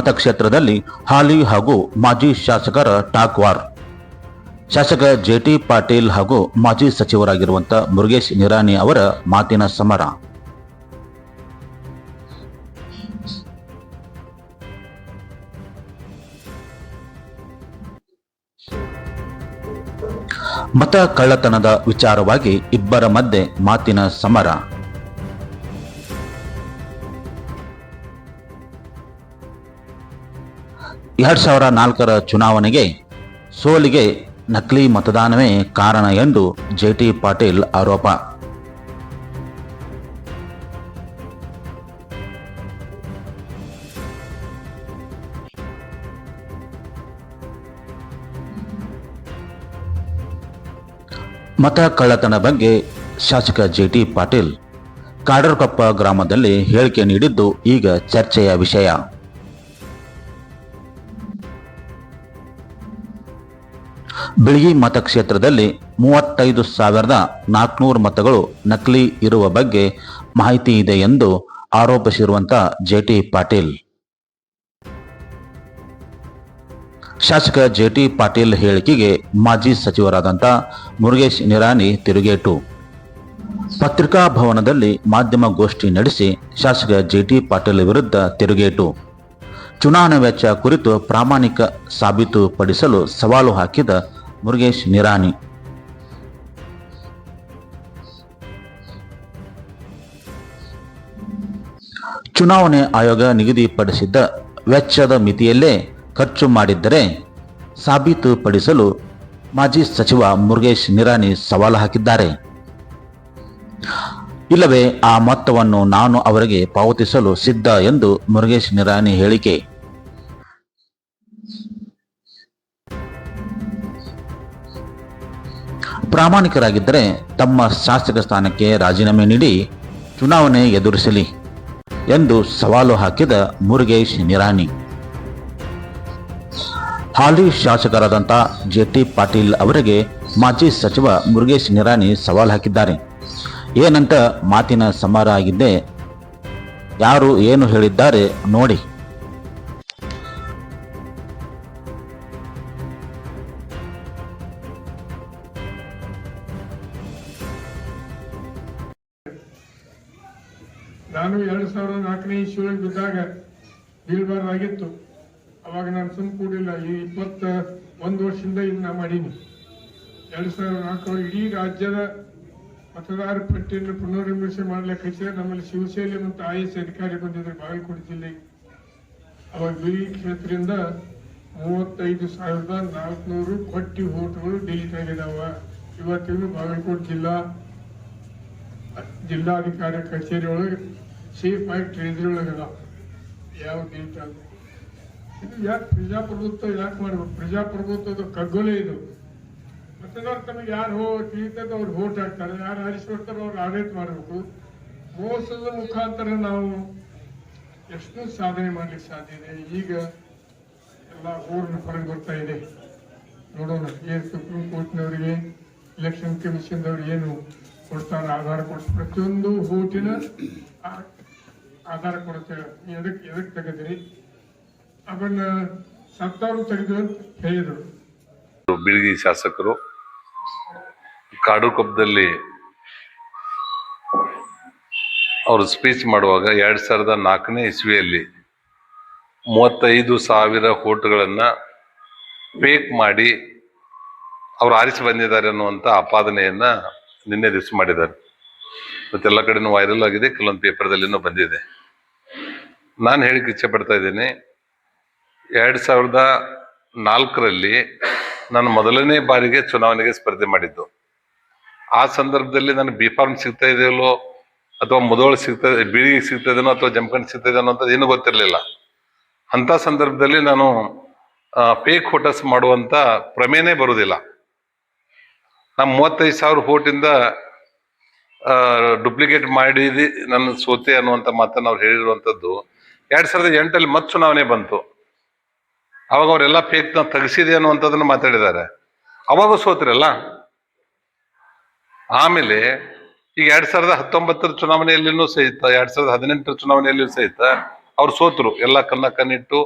ಮತಕ್ಷೇತ್ರದಲ್ಲಿ ಹಾಲಿ ಹಾಗೂ ಮಾಜಿ ಶಾಸಕರ ಟಾಕ್ ವಾರ್. ಶಾಸಕ ಜೆ.ಟಿ. ಪಾಟೀಲ್ ಹಾಗೂ ಮಾಜಿ ಸಚಿವರಾಗಿರುವಂತಹ ಮುರುಗೇಶ್ ನಿರಾಣಿ ಅವರ ಮಾತಿನ ಸಮರ. ಮತ ಕಳ್ಳತನದ ವಿಚಾರವಾಗಿ ಇಬ್ಬರ ಮಧ್ಯೆ ಮಾತಿನ ಸಮರ. ಎರಡ್ 2004ರ ಚುನಾವಣೆಗೆ ಸೋಲಿಗೆ ನಕಲಿ ಮತದಾನವೇ ಕಾರಣ ಎಂದು ಜೆ.ಟಿ. ಪಾಟೀಲ್ ಆರೋಪ. ಮತ ಕಳ್ಳತನ ಬಗ್ಗೆ ಶಾಸಕ ಜೆ.ಟಿ. ಪಾಟೀಲ್ ಕಾಡರಕೊಪ್ಪ ಗ್ರಾಮದಲ್ಲಿ ಹೇಳಿಕೆ ನೀಡಿದ್ದು ಈಗ ಚರ್ಚೆಯ ವಿಷಯ. ಬಿಳಗಿ ಮತಕ್ಷೇತ್ರದಲ್ಲಿ 35,400 ಮತಗಳು ನಕಲಿ ಇರುವ ಬಗ್ಗೆ ಮಾಹಿತಿ ಇದೆ ಎಂದು ಆರೋಪಿಸಿರುವಂತಹ ಜೆ.ಟಿ. ಪಾಟೀಲ್. ಶಾಸಕ ಜೆ.ಟಿ. ಪಾಟೀಲ್ ಹೇಳಿಕೆಗೆ ಮಾಜಿ ಸಚಿವರಾದಂಥ ಮುರುಗೇಶ್ ನಿರಾಣಿ ತಿರುಗೇಟು. ಪತ್ರಿಕಾ ಭವನದಲ್ಲಿ ಮಾಧ್ಯಮ ಗೋಷ್ಠಿ ನಡೆಸಿ ಶಾಸಕ ಜೆ.ಟಿ. ಪಾಟೀಲ್ ವಿರುದ್ಧ ತಿರುಗೇಟು. ಚುನಾವಣಾ ವೆಚ್ಚ ಕುರಿತು ಪ್ರಾಮಾಣಿಕ ಸಾಬೀತುಪಡಿಸಲು ಸವಾಲು ಹಾಕಿದ ಮುರುಗೇಶ್ ನಿರಾಣಿ. ಚುನಾವಣೆ ಆಯೋಗ ನಿಗದಿಪಡಿಸಿದ್ದ ವೆಚ್ಚದ ಮಿತಿಯಲ್ಲೇ ಖರ್ಚು ಮಾಡಿದ್ದರೆ ಸಾಬೀತುಪಡಿಸಲು ಮಾಜಿ ಸಚಿವ ಮುರುಗೇಶ್ ನಿರಾಣಿ ಸವಾಲು ಹಾಕಿದ್ದಾರೆ. ಇಲ್ಲವೇ ಆ ಮೊತ್ತವನ್ನು ನಾನು ಅವರಿಗೆ ಪಾವತಿಸಲು ಸಿದ್ಧ ಎಂದು ಮುರುಗೇಶ್ ನಿರಾಣಿ ಹೇಳಿಕೆ. ಪ್ರಾಮಾಣಿಕರಾಗಿದ್ದರೆ ತಮ್ಮ ಶಾಸಕ ಸ್ಥಾನಕ್ಕೆ ರಾಜೀನಾಮೆ ನೀಡಿ ಚುನಾವಣೆ ಎದುರಿಸಲಿ ಎಂದು ಸವಾಲು ಹಾಕಿದ ಮುರುಗೇಶ್ ನಿರಾಣಿ. ಹಾಲಿ ಶಾಸಕರಾದಂಥ ಜೆ.ಟಿ. ಪಾಟೀಲ್ ಅವರಿಗೆ ಮಾಜಿ ಸಚಿವ ಮುರುಗೇಶ್ ನಿರಾಣಿ ಸವಾಲು ಹಾಕಿದ್ದಾರೆ. ಏನಂತ ಮಾತಿನ ಸಮರ ಆಗಿದ್ದೆ. ಯಾರು ಏನು ಹೇಳಿದ್ದಾರೆ ನೋಡಿ. ನಾನು 2004ನೇ ಇಸ್ವಿಯಲ್ಲಿ ಬಿದ್ದಾಗ ಬೀಳ್ಬಾರ್ದಾಗಿತ್ತು. ಅವಾಗ ನಾನು ಸುಮ್ ಕೂಡಿಲ್ಲ. ಈ 21 ವರ್ಷದಿಂದ ಇನ್ನು ನಾ ಮಾಡೀನಿ. 2004 ಇಡೀ ರಾಜ್ಯದ ಮತದಾರ ಪಟ್ಟಿಯನ್ನು ಪುನರ್ವಿಮರ್ಶೆ ಮಾಡ್ಲಿಕ್ಕೆ ನಮ್ಮಲ್ಲಿ ಶಿವಸೇನೆ ಮತ್ತು IAS ಅಧಿಕಾರಿ ಬಂದಿದ್ರು ಬಾಗಲಕೋಟೆ ಜಿಲ್ಲೆಗೆ. ಅವಾಗ ಬಿಳಿ ಕ್ಷೇತ್ರದಿಂದ 35,400 ಪಟ್ಟಿ ವೋಟ್ಗಳು ಡಿಲೀಟ್ ಆಗಿದಾವ. ಇವತ್ತಿಗೂ ಬಾಗಲಕೋಟೆ ಜಿಲ್ಲಾಧಿಕಾರಿ ಕಚೇರಿ ಒಳಗೆ ಸೇಫ್ ಆಗಿ ಟ್ರೆಜರಿ ಒಳಗದ ಯಾವ ಡಿಲೀಟ್ ಆಗ. ಇದು ಯಾಕೆ ಪ್ರಜಾಪ್ರಭುತ್ವ ಯಾಕೆ ಮಾಡ್ಬೇಕು? ಪ್ರಜಾಪ್ರಭುತ್ವದ ಕಗ್ಗೊಲೆ ಇದು. ಮತದಾರ ತಮಗೆ ಯಾರು ತಿಳಿತದ ಅವ್ರು ವೋಟ್ ಹಾಕ್ತಾರೆ, ಯಾರು ಆರಿಸ್ಕೊಡ್ತಾರೋ ಅವ್ರು ಆಡಳಿತ ಮಾಡಬೇಕು. ಮೋಸದ ಮುಖಾಂತರ ನಾವು ಎಷ್ಟು ಸಾಧನೆ ಮಾಡ್ಲಿಕ್ಕೆ ಸಾಧ್ಯ ಇದೆ. ಈಗ ಎಲ್ಲ ಊರಿನ ಹೊರಗೆ ಬರ್ತಾ ಇದೆ. ನೋಡೋಣ ಏನು ಸುಪ್ರೀಂ ಕೋರ್ಟ್ನವರಿಗೆ ಎಲೆಕ್ಷನ್ ಕಮಿಷನ್ದವ್ರು ಏನು ಕೊಡ್ತಾರೆ. ಆಧಾರ ಕೊಟ್ಟು ಪ್ರತಿಯೊಂದು ವೋಟಿನ ಆಧಾರ ಕೊಡುತ್ತೇವೆ. ಎದಕ್ಕೆ ತೆಗೆದ್ರಿ ಅದನ್ನ ಸತ್ತವರು ತೆಗೆದು ಅಂತ ಹೇಳಿದರು. ಬಿಳಗಿ ಶಾಸಕರು ಕಾಡರಕೊಪ್ಪದಲ್ಲಿ ಅವರು ಸ್ಪೀಚ್ ಮಾಡುವಾಗ 2004ನೇ ಇಸ್ವಿಯಲ್ಲಿ 35,000 ವೋಟ್ಗಳನ್ನು ಫೇಕ್ ಮಾಡಿ ಅವರು ಆರಿಸಿ ಬಂದಿದ್ದಾರೆ ಅನ್ನುವಂಥ ಆಪಾದನೆಯನ್ನ ನಿನ್ನೆ ದಿವಸ ಮಾಡಿದ್ದಾರೆ. ಮತ್ತೆಲ್ಲ ಕಡೆನೂ ವೈರಲ್ ಆಗಿದೆ, ಕೆಲವೊಂದು ಪೇಪರ್ದಲ್ಲಿನೂ ಬಂದಿದೆ. ನಾನು ಹೇಳಿಕ್ಕೆ ಇಚ್ಛೆ ಪಡ್ತಾ ಇದ್ದೀನಿ, 2004ರಲ್ಲಿ ನಾನು ಮೊದಲನೇ ಬಾರಿಗೆ ಚುನಾವಣೆಗೆ ಸ್ಪರ್ಧೆ ಮಾಡಿದ್ದು. ಆ ಸಂದರ್ಭದಲ್ಲಿ ನನಗೆ B.Pharm ಸಿಗ್ತಾ ಇದೆಯಲ್ಲೋ ಅಥವಾ ಮುದೋಳು ಸಿಗ್ತದೆ, ಬೀಳಿಗೆ ಸಿಗ್ತದೇನೋ ಅಥವಾ ಜಮಖಂಡ್ ಸಿಗ್ತದೆ ಅನ್ನೋಂಥದ್ದು ಏನೂ ಗೊತ್ತಿರಲಿಲ್ಲ. ಅಂಥ ಸಂದರ್ಭದಲ್ಲಿ ನಾನು ಫೇಕ್ ವೋಟರ್ಸ್ ಮಾಡುವಂಥ ಪ್ರಮೇಯನೇ ಬರುವುದಿಲ್ಲ. ನಮ್ಮ 35,000 ವೋಟಿಂದ ಡುಪ್ಲಿಕೇಟ್ ಮಾಡಿದಿ ನನ್ನ ಸೋತೆ ಅನ್ನುವಂಥ ಮಾತನ್ನು ಅವ್ರು ಹೇಳಿರುವಂಥದ್ದು 2008ರಲ್ಲಿ ಮತ್ತೆ ಚುನಾವಣೆ ಬಂತು. ಅವಾಗ ಅವರೆಲ್ಲ ಫೇಕ್ನ ತೆಗೆಸಿದೆ ಅನ್ನುವಂಥದ್ದನ್ನು ಮಾತಾಡಿದ್ದಾರೆ. ಅವಾಗ ಸೋತ್ರಲ್ಲ. ಆಮೇಲೆ ಈಗ 2019 ಚುನಾವಣೆಯಲ್ಲಿನೂ ಸಹಿತ 2018 ಚುನಾವಣೆಯಲ್ಲಿಯೂ ಸಹಿತ ಅವ್ರು ಸೋತರು. ಎಲ್ಲ ಕಣ್ಣಿಟ್ಟು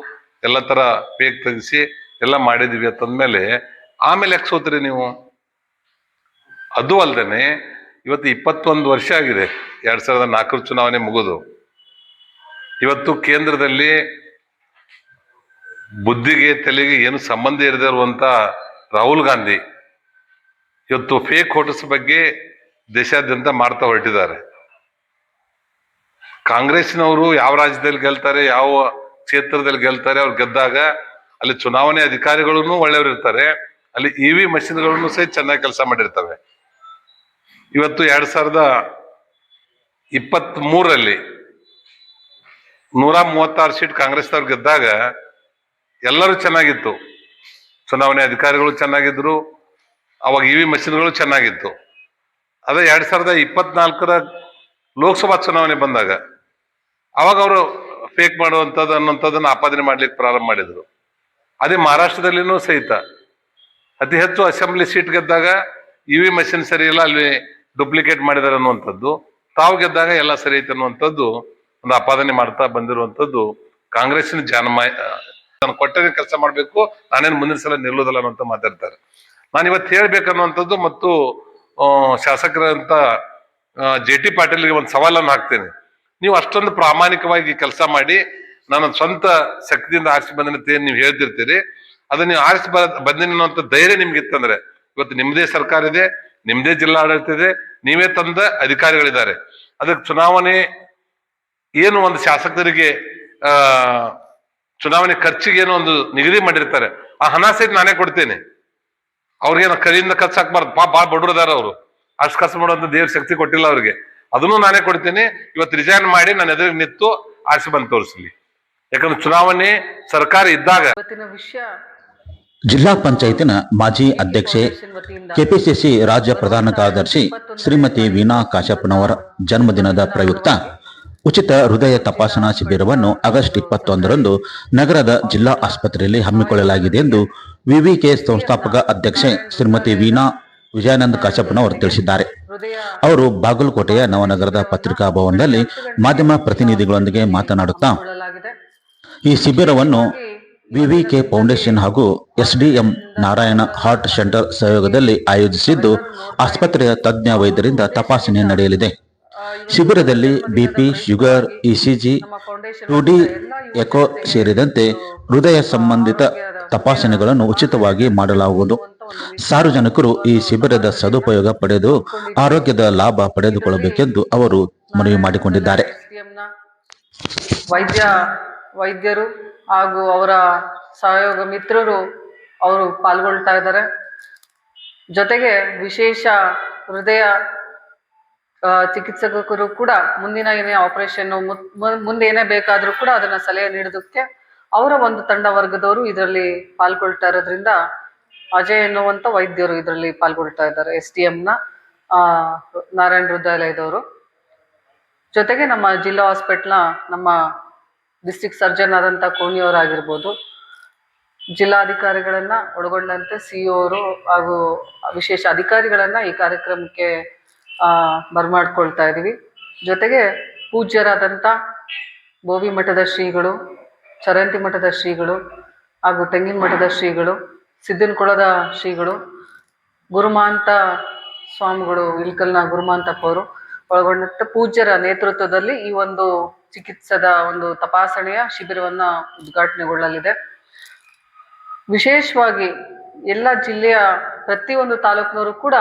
ಎಲ್ಲ ತರ ಫೇಕ್ ತೆಗಿಸಿ ಎಲ್ಲ ಮಾಡಿದೀವಿ ಅಂತಂದ್ಮೇಲೆ ಆಮೇಲೆ ಯಾಕೆ ಸೋತ್ರಿ ನೀವು? ಅದು ಅಲ್ದೇನೆ ಇವತ್ತು 21 ವರ್ಷ ಆಗಿದೆ 2004 ಚುನಾವಣೆ ಮುಗಿದು. ಇವತ್ತು ಕೇಂದ್ರದಲ್ಲಿ ಬುದ್ಧಿಗೆ ತಲೆಗೆ ಏನು ಸಂಬಂಧ ಇರದೇ ಇರುವಂತ ರಾಹುಲ್ ಗಾಂಧಿ ಇವತ್ತು ಫೇಕ್ ವೋಟರ್ಸ್ ಬಗ್ಗೆ ದೇಶಾದ್ಯಂತ ಮಾಡ್ತಾ ಹೊರಟಿದ್ದಾರೆ. ಕಾಂಗ್ರೆಸ್ನವರು ಯಾವ ರಾಜ್ಯದಲ್ಲಿ ಗೆಲ್ತಾರೆ, ಯಾವ ಕ್ಷೇತ್ರದಲ್ಲಿ ಗೆಲ್ತಾರೆ, ಅವ್ರು ಗೆದ್ದಾಗ ಅಲ್ಲಿ ಚುನಾವಣೆ ಅಧಿಕಾರಿಗಳು ಒಳ್ಳೆಯವರು ಇರ್ತಾರೆ, ಅಲ್ಲಿ EV ಮಷಿನ್ಗಳನ್ನು ಸಹ ಚೆನ್ನಾಗಿ ಕೆಲಸ ಮಾಡಿರ್ತವೆ. ಇವತ್ತು 2023 136 ಸೀಟ್ ಕಾಂಗ್ರೆಸ್ನವ್ರು ಗೆದ್ದಾಗ ಎಲ್ಲರೂ ಚೆನ್ನಾಗಿತ್ತು, ಚುನಾವಣೆ ಅಧಿಕಾರಿಗಳು ಚೆನ್ನಾಗಿದ್ರು, ಅವಾಗ EV ಮಷಿನ್ಗಳು ಚೆನ್ನಾಗಿತ್ತು. ಅದೇ 2024 ಲೋಕಸಭಾ ಚುನಾವಣೆ ಬಂದಾಗ ಅವಾಗ ಅವರು ಫೇಕ್ ಮಾಡುವಂಥದ್ದು ಅನ್ನೋಂಥದ್ದನ್ನು ಆಪಾದನೆ ಮಾಡ್ಲಿಕ್ಕೆ ಪ್ರಾರಂಭ ಮಾಡಿದ್ರು. ಅದೇ ಮಹಾರಾಷ್ಟ್ರದಲ್ಲಿನೂ ಸಹಿತ ಅತಿ ಹೆಚ್ಚು ಅಸೆಂಬ್ಲಿ ಸೀಟ್ ಗೆದ್ದಾಗ EV ಮಷಿನ್ ಸರಿ ಇಲ್ಲ, ಅಲ್ಲಿ ಡೂಪ್ಲಿಕೇಟ್ ಮಾಡಿದಾರೆ ಅನ್ನುವಂಥದ್ದು, ತಾವು ಗೆದ್ದಾಗ ಎಲ್ಲ ಸರಿ ಐತೆ ಅನ್ನುವಂಥದ್ದು ಒಂದು ಆಪಾದನೆ ಮಾಡ್ತಾ ಬಂದಿರುವಂಥದ್ದು ಕಾಂಗ್ರೆಸ್ಸಿನ ಜಾನಮಾಯ. ನಾನು ಕೊಟ್ಟರೆ ಕೆಲಸ ಮಾಡ್ಬೇಕು, ನಾನೇನು ಮುಂದಿನ ಸಲ ನಿಲ್ಲೋದಲ್ಲ ಅನ್ನುವಂತ ಮಾತಾಡ್ತಾರೆ. ನಾನು ಇವತ್ತು ಹೇಳ್ಬೇಕನ್ನುವಂಥದ್ದು ಮತ್ತು ಶಾಸಕರಂತ JT ಪಾಟೀಲ್ಗೆ ಒಂದು ಸವಾಲನ್ನು ಹಾಕ್ತೇನೆ. ನೀವು ಅಷ್ಟೊಂದು ಪ್ರಾಮಾಣಿಕವಾಗಿ ಕೆಲಸ ಮಾಡಿ ನಾನು ಸ್ವಂತ ಶಕ್ತಿಯಿಂದ ಆರಿಸಿ ಬಂದಿನ ನೀವು ಹೇಳ್ತಿರ್ತೀರಿ, ಅದನ್ನ ನೀವು ಆರಿಸಿ ಬಂದಿನ ಅನ್ನುವಂಥ ಧೈರ್ಯ ನಿಮ್ಗೆ ಇತ್ತಂದ್ರೆ ಇವತ್ತು ನಿಮ್ದೇ ಸರ್ಕಾರ ಇದೆ, ನಿಮ್ದೇ ಜಿಲ್ಲಾಡಳಿತ ಇದೆ, ನೀವೇ ತಂದ ಅಧಿಕಾರಿಗಳಿದ್ದಾರೆ. ಅದಕ್ಕೆ ಚುನಾವಣೆ ಏನು ಒಂದು ಶಾಸಕರಿಗೆ ಚುನಾವಣೆ ಖರ್ಚಿಗೆ ಏನೋ ಒಂದು ನಿಗದಿ ಮಾಡಿರ್ತಾರೆ, ಆ ಹಣ ಸಹಿತ ನಾನೇ ಕೊಡ್ತೇನೆ. ಅವ್ರಿಗೇನು ಕೈಯಿಂದ ಖರ್ಚು ಹಾಕ್ಬಾರ್ದು, ಭಾಳ ಬಡವರದಾರ ಅವರು, ಅಷ್ಟು ಖರ್ಚು ಮಾಡುವಂತ ದೇವ್ರ ಶಕ್ತಿ ಕೊಟ್ಟಿಲ್ಲ ಅವ್ರಿಗೆ, ಅದನ್ನು ನಾನೇ ಕೊಡ್ತೀನಿ. ಇವತ್ತು ರಿಸೈನ್ ಮಾಡಿ ನನ್ನ ಎದುರಿಗೆ ನಿಂತು ಆರಿಸಿ ಬಂದು ತೋರಿಸಲಿ. ಯಾಕಂದ್ರೆ ಚುನಾವಣೆ ಸರ್ಕಾರ ಇದ್ದಾಗ. ಜಿಲ್ಲಾ ಪಂಚಾಯತಿನ ಮಾಜಿ ಅಧ್ಯಕ್ಷೆ, ಕೆಪಿಸಿಸಿ ರಾಜ್ಯ ಪ್ರಧಾನ ಕಾರ್ಯದರ್ಶಿ ಶ್ರೀಮತಿ ವೀಣಾ ಕಾಶಪ್ಪನವರ ಜನ್ಮದಿನದ ಪ್ರಯುಕ್ತ ಉಚಿತ ಹೃದಯ ತಪಾಸಣಾ ಶಿಬಿರವನ್ನು ಆಗಸ್ಟ್ 21ರಂದು ನಗರದ ಜಿಲ್ಲಾ ಆಸ್ಪತ್ರೆಯಲ್ಲಿ ಹಮ್ಮಿಕೊಳ್ಳಲಾಗಿದೆ ಎಂದು ವಿವಿಕೆ ಸಂಸ್ಥಾಪಕ ಅಧ್ಯಕ್ಷೆ ಶ್ರೀಮತಿ ವೀಣಾ ವಿಜಯಾನಂದ ಕಾಶಪ್ಪನವರು ತಿಳಿಸಿದ್ದಾರೆ. ಅವರು ಬಾಗಲಕೋಟೆಯ ನವನಗರದ ಪತ್ರಿಕಾ ಭವನದಲ್ಲಿ ಮಾಧ್ಯಮ ಪ್ರತಿನಿಧಿಗಳೊಂದಿಗೆ ಮಾತನಾಡುತ್ತಾ ಈ ಶಿಬಿರವನ್ನು ವಿವಿಕೆ ಫೌಂಡೇಶನ್ ಹಾಗೂ SDM ನಾರಾಯಣ ಹಾರ್ಟ್ ಸೆಂಟರ್ ಸಹಯೋಗದಲ್ಲಿ ಆಯೋಜಿಸಿದ್ದು, ಆಸ್ಪತ್ರೆಯ ತಜ್ಞ ವೈದ್ಯರಿಂದ ತಪಾಸಣೆ ನಡೆಯಲಿದೆ. ಶಿಬಿರದಲ್ಲಿ BP, sugar, ECG, 2D eco ಸೇರಿದಂತೆ ಹೃದಯ ಸಂಬಂಧಿತ ತಪಾಸಣೆಗಳನ್ನು ಉಚಿತವಾಗಿ ಮಾಡಲಾಗುವುದು. ಸಾರ್ವಜನಿಕರು ಈ ಶಿಬಿರದ ಸದುಪಯೋಗ ಪಡೆದು ಆರೋಗ್ಯದ ಲಾಭ ಪಡೆದುಕೊಳ್ಳಬೇಕೆಂದು ಅವರು ಮನವಿ ಮಾಡಿಕೊಂಡಿದ್ದಾರೆ. ವೈದ್ಯರು ಹಾಗೂ ಅವರ ಸಹಯೋಗ ಮಿತ್ರರು ಅವರು ಪಾಲ್ಗೊಳ್ತಾ ಇದ್ದಾರೆ. ಜೊತೆಗೆ ವಿಶೇಷ ಹೃದಯ ಚಿಕಿತ್ಸಕರು ಕೂಡ ಮುಂದಿನ ಏನೇ ಆಪರೇಷನ್ ಮುಂದೆ ಏನೇ ಬೇಕಾದ್ರೂ ಕೂಡ ಅದನ್ನ ಸಲಹೆ ನೀಡೋದಕ್ಕೆ ಅವರ ಒಂದು ತಂಡ ವರ್ಗದವರು ಇದರಲ್ಲಿ ಪಾಲ್ಗೊಳ್ತಾ ಇರೋದ್ರಿಂದ ಅಜಯ್ ಎನ್ನುವಂತ ವೈದ್ಯರು ಇದರಲ್ಲಿ ಪಾಲ್ಗೊಳ್ತಾ ಇದ್ದಾರೆ, SDMನ ನಾರಾಯಣ ಹೃದಯಾಲಯದವರು. ಜೊತೆಗೆ ನಮ್ಮ ಜಿಲ್ಲಾ ಹಾಸ್ಪಿಟ್ಲ್ನ ನಮ್ಮ ಡಿಸ್ಟ್ರಿಕ್ಟ್ ಸರ್ಜನ್ ಆದಂಥ ಕೋಣಿಯವರಾಗಿರ್ಬೋದು, ಜಿಲ್ಲಾಧಿಕಾರಿಗಳನ್ನ ಒಳಗೊಂಡಂತೆ CO ಅವರು ಹಾಗೂ ವಿಶೇಷ ಅಧಿಕಾರಿಗಳನ್ನ ಈ ಕಾರ್ಯಕ್ರಮಕ್ಕೆ ಬರ್ಮಾಡ್ಕೊಳ್ತಾ ಇದ್ದೀವಿ. ಜೊತೆಗೆ ಪೂಜ್ಯರಾದಂಥ ಬೋವಿ ಮಠದ ಶ್ರೀಗಳು, ಚರಂತಿ ಮಠದ ಶ್ರೀಗಳು ಹಾಗೂ ತೆಂಗಿನ ಮಠದ ಶ್ರೀಗಳು, ಸಿದ್ದನಕೊಳದ ಶ್ರೀಗಳು, ಗುರುಮಾಂತ ಸ್ವಾಮಿಗಳು, ಇಲ್ಕಲ್ನ ಗುರುಮಾಂತಪ್ಪ ಅವರು ಒಳಗೊಂಡಂಥ ಪೂಜ್ಯರ ನೇತೃತ್ವದಲ್ಲಿ ಈ ಒಂದು ಚಿಕಿತ್ಸದ ಒಂದು ತಪಾಸಣೆಯ ಶಿಬಿರವನ್ನ ಉದ್ಘಾಟನೆಗೊಳ್ಳಲಿದೆ. ವಿಶೇಷವಾಗಿ ಎಲ್ಲ ಜಿಲ್ಲೆಯ ಪ್ರತಿಯೊಂದು ತಾಲೂಕಿನವರು ಕೂಡ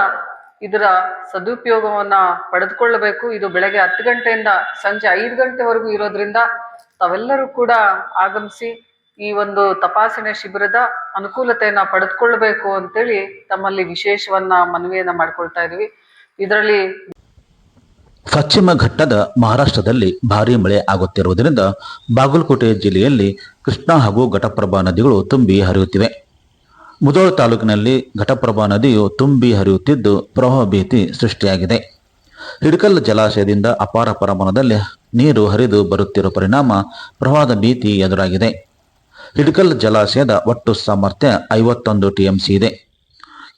ಇದರ ಸದುಪಯೋಗವನ್ನ ಪಡೆದುಕೊಳ್ಳಬೇಕು. ಇದು ಬೆಳಗ್ಗೆ 10 ಗಂಟೆಯಿಂದ ಸಂಜೆ 5 ಗಂಟೆವರೆಗೂ ಇರೋದ್ರಿಂದ ತಾವೆಲ್ಲರೂ ಕೂಡ ಆಗಮಿಸಿ ಈ ಒಂದು ತಪಾಸಣೆ ಶಿಬಿರದ ಅನುಕೂಲತೆಯನ್ನ ಪಡೆದುಕೊಳ್ಳಬೇಕು ಅಂತೇಳಿ ತಮ್ಮಲ್ಲಿ ವಿಶೇಷವನ್ನ ಮನವಿಯನ್ನ ಮಾಡ್ಕೊಳ್ತಾ ಇದೀವಿ. ಇದರಲ್ಲಿ ಪಶ್ಚಿಮ ಘಟ್ಟದ ಮಹಾರಾಷ್ಟ್ರದಲ್ಲಿ ಭಾರೀ ಮಳೆ ಆಗುತ್ತಿರುವುದರಿಂದ ಬಾಗಲಕೋಟೆ ಜಿಲ್ಲೆಯಲ್ಲಿ ಕೃಷ್ಣಾ ಹಾಗೂ ಘಟಪ್ರಭಾ ನದಿಗಳು ತುಂಬಿ ಹರಿಯುತ್ತಿವೆ. ಮುಧೋಳ ತಾಲೂಕಿನಲ್ಲಿ ಘಟಪ್ರಭಾ ನದಿಯು ತುಂಬಿ ಹರಿಯುತ್ತಿದ್ದು ಪ್ರವಾಹ ಭೀತಿ ಸೃಷ್ಟಿಯಾಗಿದೆ. ಹಿಡಕಲ್ ಜಲಾಶಯದಿಂದ ಅಪಾರ ಪ್ರಮಾಣದಲ್ಲಿ ನೀರು ಹರಿದು ಬರುತ್ತಿರುವ ಪರಿಣಾಮ ಪ್ರವಾಹದ ಭೀತಿ ಎದುರಾಗಿದೆ. ಹಿಡಕಲ್ ಜಲಾಶಯದ ಒಟ್ಟು ಸಾಮರ್ಥ್ಯ 51 TMC ಇದೆ.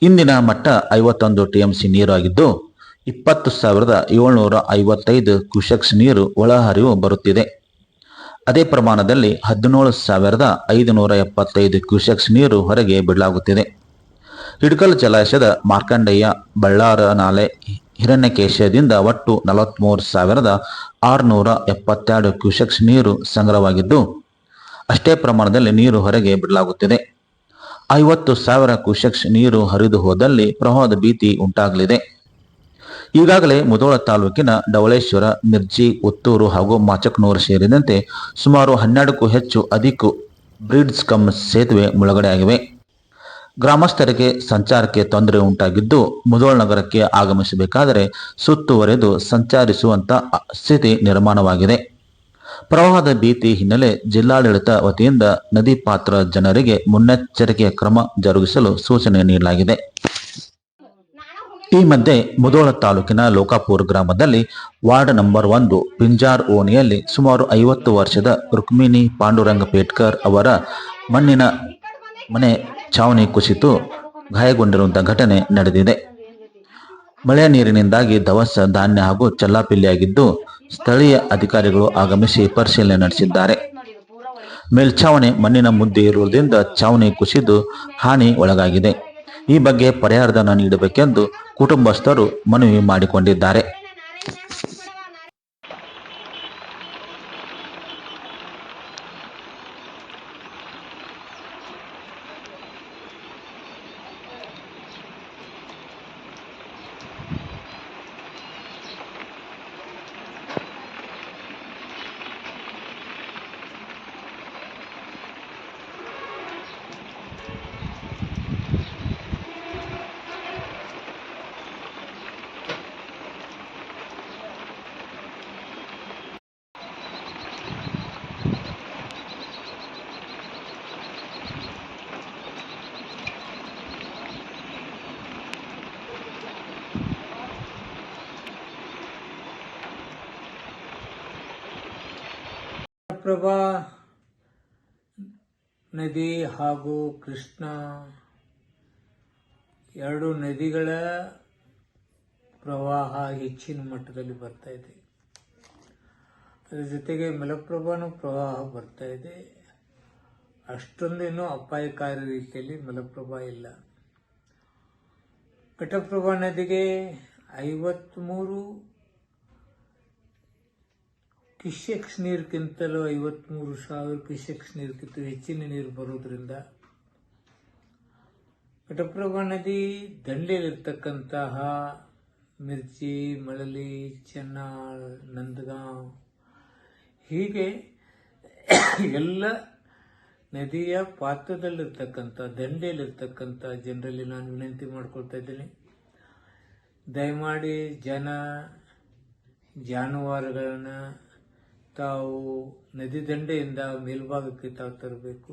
ಇಂದಿನ ಮಟ್ಟ 51 TMC ನೀರು ಆಗಿದ್ದು 20,755 ಕ್ಯೂಸೆಕ್ಸ್ ನೀರು ಒಳಹರಿವು ಬರುತ್ತಿದೆ. ಅದೇ ಪ್ರಮಾಣದಲ್ಲಿ 17,575 ಕ್ಯೂಸೆಕ್ಸ್ ನೀರು ಹೊರಗೆ ಬಿಡಲಾಗುತ್ತಿದೆ. ಹಿಡಕಲ್ ಜಲಾಶಯದ ಮಾರ್ಕಂಡೇಯ, ಬಳ್ಳಾರ ನಾಲೆ, ಹಿರಣ್ಯಕೇಶದಿಂದ ಒಟ್ಟು 43,672 ಕ್ಯೂಸೆಕ್ಸ್ ನೀರು ಸಂಗ್ರಹವಾಗಿದ್ದು, ಅಷ್ಟೇ ಪ್ರಮಾಣದಲ್ಲಿ ನೀರು ಹೊರಗೆ ಬಿಡಲಾಗುತ್ತಿದೆ. 50,000 ಕ್ಯೂಸೆಕ್ಸ್ ನೀರು ಹರಿದು ಹೋದಲ್ಲಿ ಪ್ರವಾಹದ ಭೀತಿ ಉಂಟಾಗಲಿದೆ. ಈಗಾಗಲೇ ಮುಧೋಳ ತಾಲೂಕಿನ ಡವಳೇಶ್ವರ, ಮಿರ್ಜಿ, ಉತ್ತೂರು ಹಾಗೂ ಮಾಚಕನೂರು ಸೇರಿದಂತೆ ಸುಮಾರು 12ಕ್ಕೂ ಹೆಚ್ಚು ಅಧಿಕ ಬ್ರಿಡ್ಜ್ ಕಮ್ ಸೇತುವೆ ಮುಳುಗಡೆಯಾಗಿವೆ. ಗ್ರಾಮಸ್ಥರಿಗೆ ಸಂಚಾರಕ್ಕೆ ತೊಂದರೆ ಉಂಟಾಗಿದ್ದು, ಮುಧೋಳ ನಗರಕ್ಕೆ ಆಗಮಿಸಬೇಕಾದರೆ ಸುತ್ತುವರೆದು ಸಂಚರಿಸುವಂತ ಸ್ಥಿತಿ ನಿರ್ಮಾಣವಾಗಿದೆ. ಪ್ರವಾಹದ ಭೀತಿ ಹಿನ್ನೆಲೆ ಜಿಲ್ಲಾಡಳಿತ ವತಿಯಿಂದ ನದಿ ಪಾತ್ರ ಜನರಿಗೆ ಮುನ್ನೆಚ್ಚರಿಕೆಯ ಕ್ರಮ ಜರುಗಿಸಲು ಸೂಚನೆ ನೀಡಲಾಗಿದೆ. ಈ ಮಧ್ಯೆ ಮುಧೋಳ ತಾಲೂಕಿನ ಲೋಕಾಪುರ ಗ್ರಾಮದಲ್ಲಿ ವಾರ್ಡ್ ನಂಬರ್ 1 ಪಿಂಜಾರ್ ಓಣಿಯಲ್ಲಿ ಸುಮಾರು 50 ವರ್ಷದ ರುಕ್ಮಿಣಿ ಪಾಂಡುರಂಗ ಪೇಟ್ಕರ್ ಅವರ ಮಣ್ಣಿನ ಮನೆ ಛಾವಣಿ ಕುಸಿತು ಗಾಯಗೊಂಡಿರುವಂತಹ ಘಟನೆ ನಡೆದಿದೆ. ಮಳೆಯ ನೀರಿನಿಂದಾಗಿ ದವಸ ಧಾನ್ಯ ಹಾಗೂ ಚೆಲ್ಲಾಪಿಲ್ಲಿಯಾಗಿದ್ದು, ಸ್ಥಳೀಯ ಅಧಿಕಾರಿಗಳು ಆಗಮಿಸಿ ಪರಿಶೀಲನೆ ನಡೆಸಿದ್ದಾರೆ. ಮೇಲ್ಛಾವಣಿ ಮಣ್ಣಿನ ಮುದ್ದೆ ಇರುವುದರಿಂದ ಛಾವಣಿ ಕುಸಿದು ಹಾನಿ ಒಳಗಾಗಿದೆ. ಈ ಬಗ್ಗೆ ಪರಿಹಾರಧನ ನೀಡಬೇಕೆಂದು ಕುಟುಂಬಸ್ಥರು ಮನವಿ ಮಾಡಿಕೊಂಡಿದ್ದಾರೆ. ಪ್ರಭಾ ನದಿ ಹಾಗೂ ಕೃಷ್ಣ ಎರಡು ನದಿಗಳ ಪ್ರವಾಹ ಹೆಚ್ಚಿನ ಮಟ್ಟದಲ್ಲಿ ಬರ್ತಾ ಇದೆ. ಅದರ ಜೊತೆಗೆ ಮಲಪ್ರಭಾನೂ ಪ್ರವಾಹ ಬರ್ತಾ ಇದೆ. ಅಷ್ಟೊಂದೇನೂ ಅಪಾಯಕಾರಿ ರೀತಿಯಲ್ಲಿ ಮಲಪ್ರಭಾ ಇಲ್ಲ. ಘಟಪ್ರಭಾ ನದಿಗೆ 53 ಕ್ಯೂಸೆಕ್ಸ್ ನೀರಿಗಿಂತಲೂ 53,000 ಕ್ಯೂಸೆಕ್ಸ್ ನೀರಿಗಿಂತ ಹೆಚ್ಚಿನ ನೀರು ಬರುವುದರಿಂದ ಘಟಪ್ರಭಾ ನದಿ ದಂಡೆಯಲ್ಲಿರ್ತಕ್ಕಂತಹ ಮಿರ್ಚಿ, ಮಳಲಿ, ಚೆನ್ನಾಳ್, ನಂದಗಾಂವ್ ಹೀಗೆ ಎಲ್ಲ ನದಿಯ ಪಾತ್ರದಲ್ಲಿರ್ತಕ್ಕಂಥ ದಂಡೆಯಲ್ಲಿರ್ತಕ್ಕಂಥ ಜನರಲ್ಲಿ ನಾನು ವಿನಂತಿ ಮಾಡ್ಕೊಳ್ತಾ ಇದ್ದೀನಿ, ದಯಮಾಡಿ ಜಾನುವಾರುಗಳನ್ನು ತಾವು ನದಿ ದಂಡೆಯಿಂದ ಮೇಲ್ಭಾಗಕ್ಕೆ ತಾವು ತರಬೇಕು.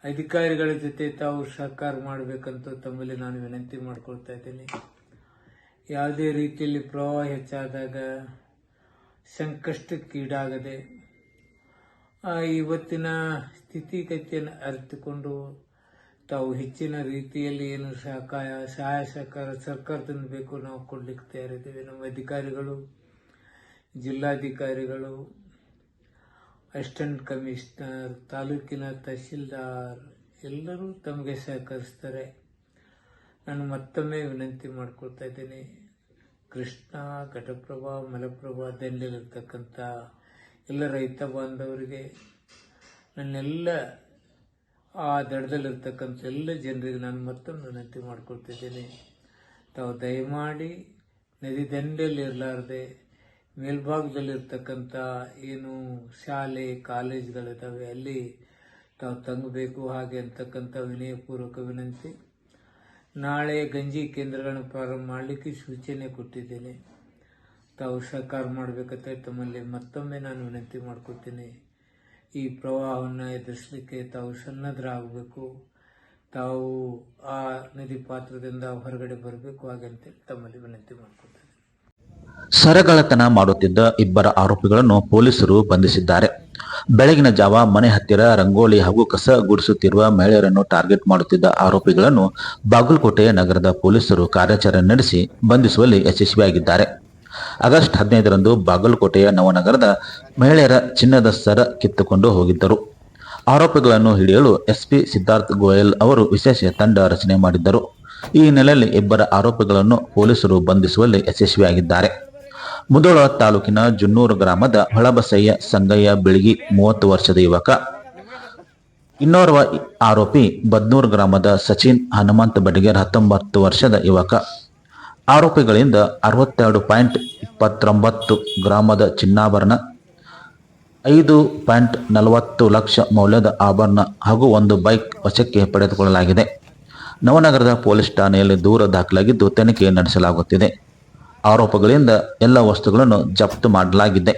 ಅಧಿಕಾರಿಗಳ ಜೊತೆ ತಾವು ಸಹಕಾರ ಮಾಡಬೇಕಂತ ತಮ್ಮಲ್ಲಿ ನಾನು ವಿನಂತಿ ಮಾಡ್ಕೊಳ್ತಾ ಇದ್ದೀನಿ. ಯಾವುದೇ ರೀತಿಯಲ್ಲಿ ಪ್ರವಾಹ ಹೆಚ್ಚಾದಾಗ ಸಂಕಷ್ಟಕ್ಕೀಡಾಗದೆ ಇವತ್ತಿನ ಸ್ಥಿತಿಗತಿಯನ್ನು ಅರಿತುಕೊಂಡು ತಾವು ಹೆಚ್ಚಿನ ರೀತಿಯಲ್ಲಿ ಏನು ಸಹಾಯ ಸಹಕಾರ ಸರ್ಕಾರದಿಂದ ಬೇಕು ನಾವು ಕೊಡ್ಲಿಕ್ಕೆ ತಯಾರಿದ್ದೇವೆ. ನಮ್ಮ ಅಧಿಕಾರಿಗಳು, ಜಿಲ್ಲಾಧಿಕಾರಿಗಳು, ಅಸಿಸ್ಟೆಂಟ್ ಕಮಿಷನರ್, ತಾಲೂಕಿನ ತಹಶೀಲ್ದಾರ್ ಎಲ್ಲರೂ ತಮಗೆ ಸಹಕರಿಸ್ತಾರೆ. ನಾನು ಮತ್ತೊಮ್ಮೆ ವಿನಂತಿ ಮಾಡ್ಕೊಳ್ತಾ ಇದ್ದೀನಿ, ಕೃಷ್ಣ, ಘಟಪ್ರಭಾ, ಮಲಪ್ರಭಾ ದಂಡೆಯಲ್ಲಿರ್ತಕ್ಕಂಥ ಎಲ್ಲ ರೈತ ಬಾಂಧವರಿಗೆ, ನನ್ನೆಲ್ಲ ಆ ದಡದಲ್ಲಿರ್ತಕ್ಕಂಥ ಎಲ್ಲ ಜನರಿಗೆ ನಾನು ಮತ್ತೊಮ್ಮೆ ವಿನಂತಿ ಮಾಡ್ಕೊಳ್ತಿದ್ದೀನಿ, ತಾವು ದಯಮಾಡಿ ನದಿ ದಂಡೆಯಲ್ಲಿ ಇರಲಾರ್ದೆ ಮೇಲ್ಭಾಗದಲ್ಲಿರ್ತಕ್ಕಂಥ ಏನು ಶಾಲೆ ಕಾಲೇಜುಗಳಿದ್ದಾವೆ ಅಲ್ಲಿ ತಾವು ತಂಗಬೇಕು. ಹಾಗೆ ಅಂತಕ್ಕಂಥ ವಿನಯಪೂರ್ವಕ ವಿನಂತಿ. ನಾಳೆ ಗಂಜಿ ಕೇಂದ್ರಗಳನ್ನು ಪ್ರಾರಂಭ ಮಾಡಲಿಕ್ಕೆ ಸೂಚನೆ ಕೊಟ್ಟಿದ್ದೇನೆ. ತಾವು ಸಹಕಾರ ಮಾಡಬೇಕಂತ ತಮ್ಮಲ್ಲಿ ಮತ್ತೊಮ್ಮೆ ನಾನು ವಿನಂತಿ ಮಾಡ್ಕೊಳ್ತೀನಿ. ಈ ಪ್ರವಾಹವನ್ನು ಎದುರಿಸಲಿಕ್ಕೆ ತಾವು ಸನ್ನದ್ಧರಾಗಬೇಕು. ತಾವು ಆ ನದಿ ಪಾತ್ರದಿಂದ ಹೊರಗಡೆ ಬರಬೇಕು. ಹಾಗಂತೇಳಿ ತಮ್ಮಲ್ಲಿ ವಿನಂತಿ ಮಾಡ್ಕೊಳ್ತೇನೆ. ಸರಗಳತನ ಮಾಡುತ್ತಿದ್ದ ಇಬ್ಬರ ಆರೋಪಿಗಳನ್ನು ಪೊಲೀಸರು ಬಂಧಿಸಿದ್ದಾರೆ. ಬೆಳಗಿನ ಜಾವ ಮನೆ ಹತ್ತಿರ ರಂಗೋಲಿ ಹಾಗೂ ಕಸ ಗುಡಿಸುತ್ತಿರುವ ಮಹಿಳೆಯರನ್ನು ಟಾರ್ಗೆಟ್ ಮಾಡುತ್ತಿದ್ದ ಆರೋಪಿಗಳನ್ನು ಬಾಗಲಕೋಟೆ ನಗರದ ಪೊಲೀಸರು ಕಾರ್ಯಾಚರಣೆ ನಡೆಸಿ ಬಂಧಿಸುವಲ್ಲಿ ಯಶಸ್ವಿಯಾಗಿದ್ದಾರೆ. ಆಗಸ್ಟ್ 15ರಂದು ಬಾಗಲಕೋಟೆಯ ನವನಗರದ ಮಹಿಳೆಯರ ಚಿನ್ನದ ಸರ ಕಿತ್ತುಕೊಂಡು ಹೋಗಿದ್ದರು. ಆರೋಪಿಗಳನ್ನು ಹಿಡಿಯಲು ಎಸ್ಪಿ ಸಿದ್ಧಾರ್ಥ್ ಗೋಯಲ್ ಅವರು ವಿಶೇಷ ತಂಡ ರಚನೆ ಮಾಡಿದ್ದರು. ಈ ಹಿನ್ನೆಲೆಯಲ್ಲಿ ಇಬ್ಬರ ಆರೋಪಿಗಳನ್ನು ಪೊಲೀಸರು ಬಂಧಿಸುವಲ್ಲಿ ಯಶಸ್ವಿಯಾಗಿದ್ದಾರೆ. ಮುಧೋಳ ತಾಲೂಕಿನ ಜುನ್ನೂರು ಗ್ರಾಮದ ಹೊಳಬಸಯ್ಯ ಸಂಗಯ್ಯ ಬೆಳಗಿ 30 ವರ್ಷದ ಯುವಕ, ಇನ್ನೋರ್ವ ಆರೋಪಿ ಬದ್ನೂರು ಗ್ರಾಮದ ಸಚಿನ್ ಹನುಮಂತ ಬಡಿಗೇರ್ 19 ವರ್ಷದ ಯುವಕ. ಆರೋಪಿಗಳಿಂದ 62.29 ಗ್ರಾಮದ ಚಿನ್ನಾಭರಣ, 5.40 ಲಕ್ಷ ಮೌಲ್ಯದ ಆಭರಣ ಹಾಗೂ ಒಂದು ಬೈಕ್ ವಶಕ್ಕೆ ಪಡೆದುಕೊಳ್ಳಲಾಗಿದೆ. ನವನಗರದ ಪೊಲೀಸ್ ಠಾಣೆಯಲ್ಲಿ ದೂರು ದಾಖಲಾಗಿದ್ದು ತನಿಖೆ ನಡೆಸಲಾಗುತ್ತಿದೆ. ಆರೋಪಗಳಿಂದ ಎಲ್ಲ ವಸ್ತುಗಳನ್ನು ಜಪ್ತು ಮಾಡಲಾಗಿದೆ.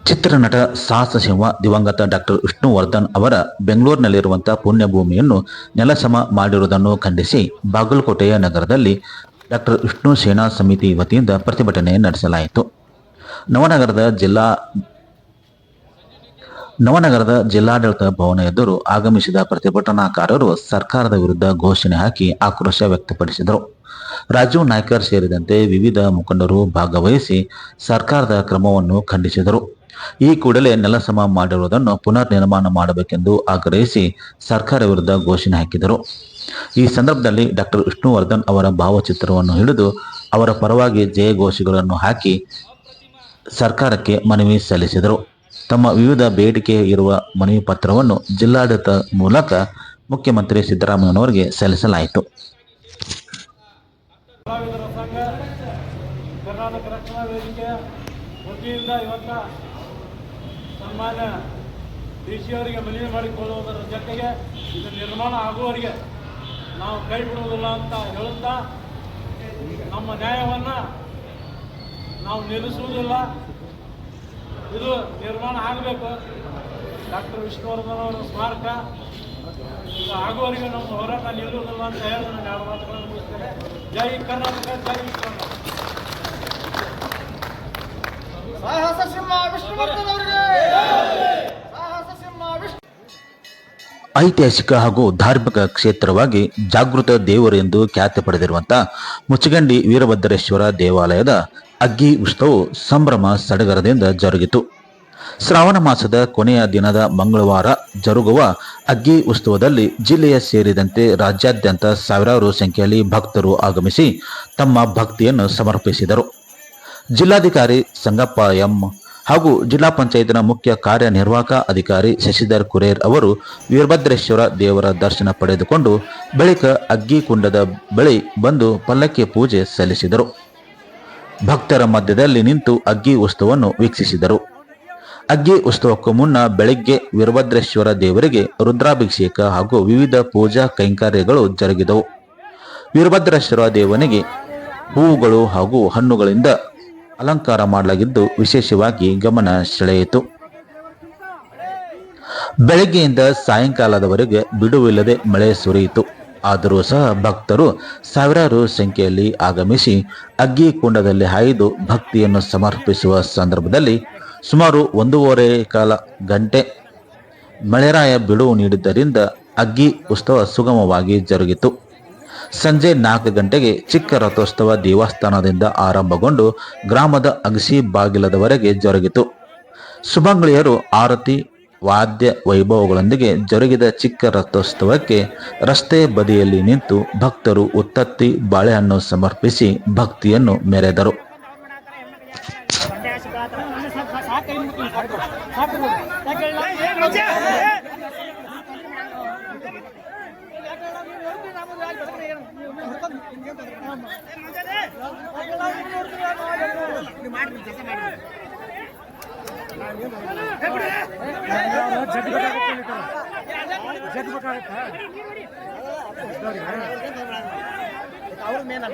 ಚಿತ್ರನಟ ಸಾಹಸ ಸಿಂಹ ದಿವಂಗತ ಡಾಕ್ಟರ್ ವಿಷ್ಣುವರ್ಧನ್ ಅವರ ಬೆಂಗಳೂರಿನಲ್ಲಿರುವಂತಹ ಪುಣ್ಯಭೂಮಿಯನ್ನು ನೆಲಸಮ ಮಾಡಿರುವುದನ್ನು ಖಂಡಿಸಿ ಬಾಗಲಕೋಟೆಯ ನಗರದಲ್ಲಿ ಡಾಕ್ಟರ್ ವಿಷ್ಣು ಸೇನಾ ಸಮಿತಿ ವತಿಯಿಂದ ಪ್ರತಿಭಟನೆ ನಡೆಸಲಾಯಿತು. ನವನಗರದ ಜಿಲ್ಲಾಡಳಿತ ಭವನ ಎದುರು ಆಗಮಿಸಿದ ಪ್ರತಿಭಟನಾಕಾರರು ಸರ್ಕಾರದ ವಿರುದ್ಧ ಘೋಷಣೆ ಹಾಕಿ ಆಕ್ರೋಶ ವ್ಯಕ್ತಪಡಿಸಿದರು. ರಾಜೀವ್ ನಾಯ್ಕರ್ ಸೇರಿದಂತೆ ವಿವಿಧ ಮುಖಂಡರು ಭಾಗವಹಿಸಿ ಸರ್ಕಾರದ ಕ್ರಮವನ್ನು ಖಂಡಿಸಿದರು. ಈ ಕೂಡಲೇ ನೆಲಸಮ ಮಾಡಿರುವುದನ್ನು ಪುನರ್ ನಿರ್ಮಾಣ ಮಾಡಬೇಕೆಂದು ಆಗ್ರಹಿಸಿ ಸರ್ಕಾರ ವಿರುದ್ಧ ಘೋಷಣೆ ಹಾಕಿದರು. ಈ ಸಂದರ್ಭದಲ್ಲಿ ಡಾಕ್ಟರ್ ವಿಷ್ಣುವರ್ಧನ್ ಅವರ ಭಾವಚಿತ್ರವನ್ನು ಹಿಡಿದು ಅವರ ಪರವಾಗಿ ಜಯಘೋಷಗಳನ್ನು ಹಾಕಿ ಸರ್ಕಾರಕ್ಕೆ ಮನವಿ ಸಲ್ಲಿಸಿದರು. ತಮ್ಮ ವಿವಿಧ ಬೇಡಿಕೆ ಇರುವ ಮನವಿ ಪತ್ರವನ್ನು ಜಿಲ್ಲಾಡಳಿತ ಮೂಲಕ ಮುಖ್ಯಮಂತ್ರಿ ಸಿದ್ದರಾಮಯ್ಯನವರಿಗೆ ಸಲ್ಲಿಸಲಾಯಿತು. ಕರ್ನಾಟಕ ರಕ್ಷಣಾ ವೇದಿಕೆ ವತಿಯಿಂದ ಇವತ್ತ ಸನ್ಮಾನ್ಯ DC ಅವರಿಗೆ ಮನವಿ ಮಾಡಿಕೊಳ್ಳುವುದರ ಜೊತೆಗೆ ಇದು ನಿರ್ಮಾಣ ಆಗುವವರೆಗೆ ನಾವು ಕೈ ಬಿಡುವುದಿಲ್ಲ ಅಂತ ಹೇಳುತ್ತಾ ನಮ್ಮ ನ್ಯಾಯವನ್ನು ನಾವು ನಿಲ್ಲಿಸುವುದಿಲ್ಲ. ಇದು ನಿರ್ಮಾಣ ಆಗಬೇಕು. ಡಾಕ್ಟರ್ ವಿಷ್ಣುವರ್ಧನ್ ಅವರ ಸ್ಮಾರಕ ಆಗುವವರೆಗೆ ನಮ್ಮ ಹೋರಾಟ ನಿಲ್ಲುವುದಿಲ್ಲ ಅಂತ ಹೇಳಿ ನಾನು 2 ಮಾತುಗಳನ್ನು ಮುಗಿಸ್ತೇನೆ. ಜೈ ಕರ್ನಾಟಕ, ಜೈ ವಿಶ್ವನಾಥ. ಸಾಹಸ ಸಿಂಹ ವಿಷ್ಣುವರ್ಧನ್ ಅವರಿಗೆ ಸಾಹಸ ಸಿಂಹ ವಿಷ್ಣು. ಐತಿಹಾಸಿಕ ಹಾಗೂ ಧಾರ್ಮಿಕ ಕ್ಷೇತ್ರವಾಗಿ ಜಾಗೃತ ದೇವರು ಎಂದು ಖ್ಯಾತಿ ಪಡೆದಿರುವಂತಹ ಮುಚ್ಚಗಂಡಿ ವೀರಭದ್ರೇಶ್ವರ ದೇವಾಲಯದ ಅಗ್ಗಿ ಉತ್ಸವವು ಸಂಭ್ರಮ ಸಡಗರದಿಂದ ಜರುಗಿತು. ಶ್ರಾವಣ ಮಾಸದ ಕೊನೆಯ ದಿನದ ಮಂಗಳವಾರ ಜರುಗುವ ಅಗ್ಗಿ ಉತ್ಸವದಲ್ಲಿ ಜಿಲ್ಲೆಯ ಸೇರಿದಂತೆ ರಾಜ್ಯಾದ್ಯಂತ ಸಾವಿರಾರು ಸಂಖ್ಯೆಯಲ್ಲಿ ಭಕ್ತರು ಆಗಮಿಸಿ ತಮ್ಮ ಭಕ್ತಿಯನ್ನು ಸಮರ್ಪಿಸಿದರು. ಜಿಲ್ಲಾಧಿಕಾರಿ ಸಂಗಪ್ಪ ಎಂ ಹಾಗೂ ಜಿಲ್ಲಾ ಪಂಚಾಯತ್ನ ಮುಖ್ಯ ಕಾರ್ಯನಿರ್ವಾಹಕ ಅಧಿಕಾರಿ ಶಶಿಧರ್ ಕುರೇರ್ ಅವರು ವೀರಭದ್ರೇಶ್ವರ ದೇವರ ದರ್ಶನ ಪಡೆದುಕೊಂಡು ಬಳಿಕ ಅಗ್ಗಿ ಕುಂಡದ ಬಳಿ ಬಂದು ಪಲ್ಲಕ್ಕಿ ಪೂಜೆ ಸಲ್ಲಿಸಿದರು. ಭಕ್ತರ ಮಧ್ಯದಲ್ಲಿ ನಿಂತು ಅಗ್ಗಿ ಉತ್ಸವವನ್ನು ವೀಕ್ಷಿಸಿದರು. ಅಗ್ಗಿ ಉತ್ಸವಕ್ಕೂ ಮುನ್ನ ಬೆಳಗ್ಗೆ ವೀರಭದ್ರೇಶ್ವರ ದೇವರಿಗೆ ರುದ್ರಾಭಿಷೇಕ ಹಾಗೂ ವಿವಿಧ ಪೂಜಾ ಕೈಂಕರ್ಯಗಳು ಜರುಗಿದವು. ವೀರಭದ್ರೇಶ್ವರ ದೇವನಿಗೆ ಹೂವುಗಳು ಹಾಗೂ ಹಣ್ಣುಗಳಿಂದ ಅಲಂಕಾರ ಮಾಡಲಾಗಿದ್ದು ವಿಶೇಷವಾಗಿ ಗಮನ ಸೆಳೆಯಿತು. ಬೆಳಗ್ಗೆಯಿಂದ ಸಾಯಂಕಾಲದವರೆಗೆ ಬಿಡುವಿಲ್ಲದೆ ಮಳೆ ಸುರಿಯಿತು. ಆದರೂ ಸಹ ಭಕ್ತರು ಸಾವಿರಾರು ಸಂಖ್ಯೆಯಲ್ಲಿ ಆಗಮಿಸಿ ಅಗ್ಗಿ ಕುಂಡದಲ್ಲಿ ಹಾಯ್ದು ಭಕ್ತಿಯನ್ನು ಸಮರ್ಪಿಸುವ ಸಂದರ್ಭದಲ್ಲಿ ಸುಮಾರು 1.25 ಗಂಟೆ ಮಳೆರಾಯ ಬಿಡುವು ನೀಡಿದ್ದರಿಂದ ಅಗ್ಗಿ ಉತ್ಸವ ಸುಗಮವಾಗಿ ಜರುಗಿತು. ಸಂಜೆ 4 ಗಂಟೆಗೆ ಚಿಕ್ಕ ರಥೋತ್ಸವ ದೇವಸ್ಥಾನದಿಂದ ಆರಂಭಗೊಂಡು ಗ್ರಾಮದ ಅಗಸಿ ಬಾಗಿಲದವರೆಗೆ ಜರುಗಿತು. ಸುಮಂಗಳಿಯರು ಆರತಿ ವಾದ್ಯ ವೈಭವಗಳೊಂದಿಗೆ ಜರುಗಿದ ಚಿಕ್ಕ ರಥೋತ್ಸವಕ್ಕೆ ರಸ್ತೆ ಬದಿಯಲ್ಲಿ ನಿಂತು ಭಕ್ತರು ಉತ್ತತ್ತಿ ಬಾಳೆಹಣ್ಣು ಸಮರ್ಪಿಸಿ ಭಕ್ತಿಯನ್ನು ಮೆರೆದರು. ಅವ್ರ ಮೇನ್